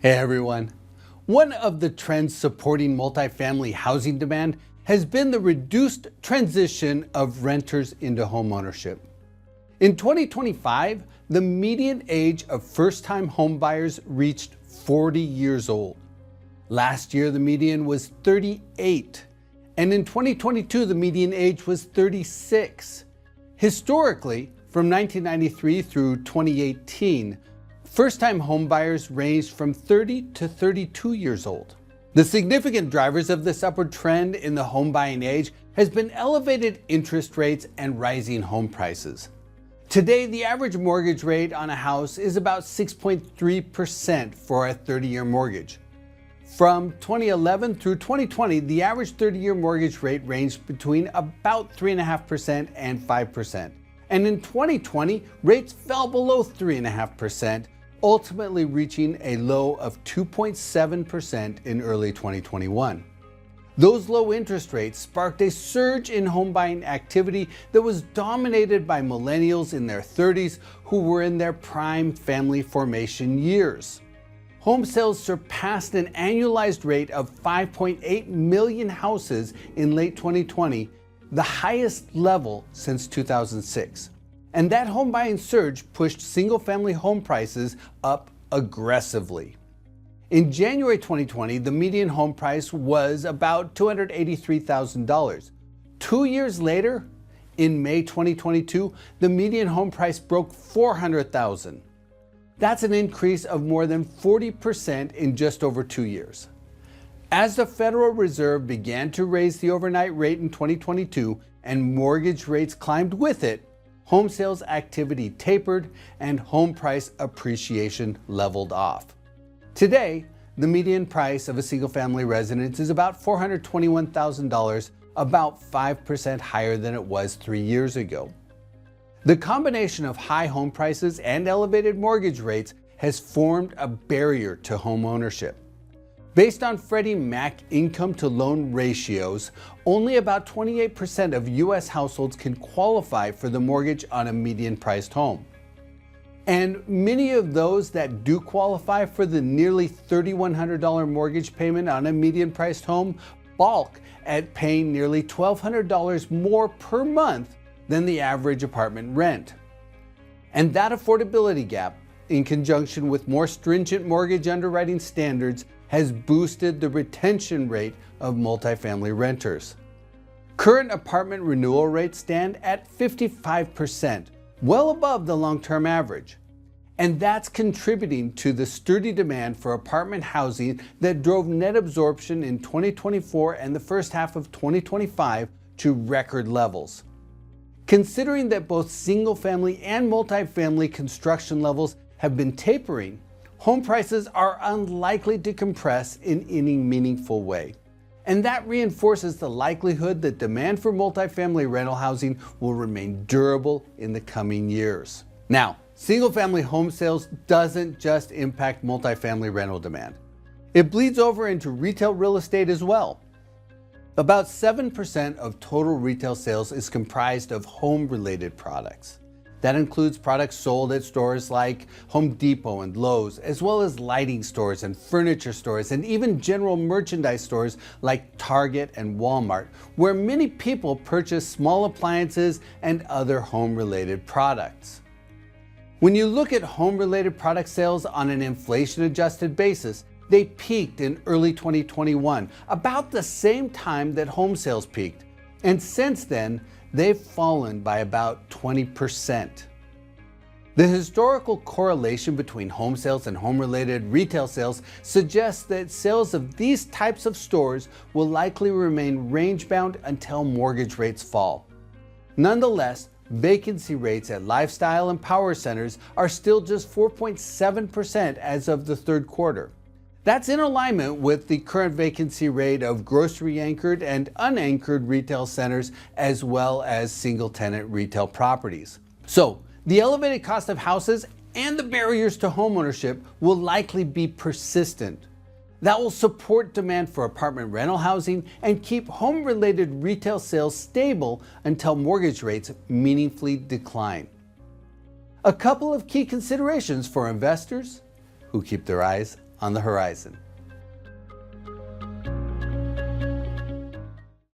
Hey everyone. One of the trends supporting multifamily housing demand has been the reduced transition of renters into homeownership. In 2025, the median age of first-time homebuyers reached 40 years old. Last year, the median was 38, and in 2022, the median age was 36. Historically, from 1993 through 2018, first-time homebuyers ranged from 30 to 32 years old. The significant drivers of this upward trend in the home buying age has been elevated interest rates and rising home prices. Today, the average mortgage rate on a house is about 6.3% for a 30-year mortgage. From 2011 through 2020, the average 30-year mortgage rate ranged between about 3.5% and 5%. And in 2020, rates fell below 3.5%, ultimately reaching a low of 2.7% in early 2021. Those low interest rates sparked a surge in home buying activity that was dominated by millennials in their 30s who were in their prime family formation years. Home sales surpassed an annualized rate of 5.8 million houses in late 2020, the highest level since 2006. And that home buying surge pushed single-family home prices up aggressively. In January 2020, the median home price was about $283,000. 2 years later, in May 2022, the median home price broke $400,000. That's an increase of more than 40% in just over 2 years. As the Federal Reserve began to raise the overnight rate in 2022 and mortgage rates climbed with it, home sales activity tapered and home price appreciation leveled off. Today, the median price of a single-family residence is about $421,000, about 5% higher than it was 3 years ago. The combination of high home prices and elevated mortgage rates has formed a barrier to home ownership. Based on Freddie Mac income-to-loan ratios, only about 28% of U.S. households can qualify for the mortgage on a median-priced home. And many of those that do qualify for the nearly $3,100 mortgage payment on a median-priced home balk at paying nearly $1,200 more per month than the average apartment rent. And that affordability gap, in conjunction with more stringent mortgage underwriting standards, has boosted the retention rate of multifamily renters. Current apartment renewal rates stand at 55%, well above the long-term average. And that's contributing to the sturdy demand for apartment housing that drove net absorption in 2024 and the first half of 2025 to record levels. Considering that both single-family and multifamily construction levels have been tapering, home prices are unlikely to compress in any meaningful way. And that reinforces the likelihood that demand for multifamily rental housing will remain durable in the coming years. Now, single-family home sales doesn't just impact multifamily rental demand. It bleeds over into retail real estate as well. About 7% of total retail sales is comprised of home-related products. That includes products sold at stores like Home Depot and Lowe's, as well as lighting stores and furniture stores, and even general merchandise stores like Target and Walmart, where many people purchase small appliances and other home-related products. When you look at home-related product sales on an inflation-adjusted basis, they peaked in early 2021, about the same time that home sales peaked, and since then, they've fallen by about 20%. The historical correlation between home sales and home-related retail sales suggests that sales of these types of stores will likely remain range-bound until mortgage rates fall. Nonetheless, vacancy rates at lifestyle and power centers are still just 4.7% as of the third quarter. That's in alignment with the current vacancy rate of grocery-anchored and unanchored retail centers, as well as single-tenant retail properties. So, the elevated cost of houses and the barriers to homeownership will likely be persistent. That will support demand for apartment rental housing and keep home-related retail sales stable until mortgage rates meaningfully decline. A couple of key considerations for investors who keep their eyes on the horizon.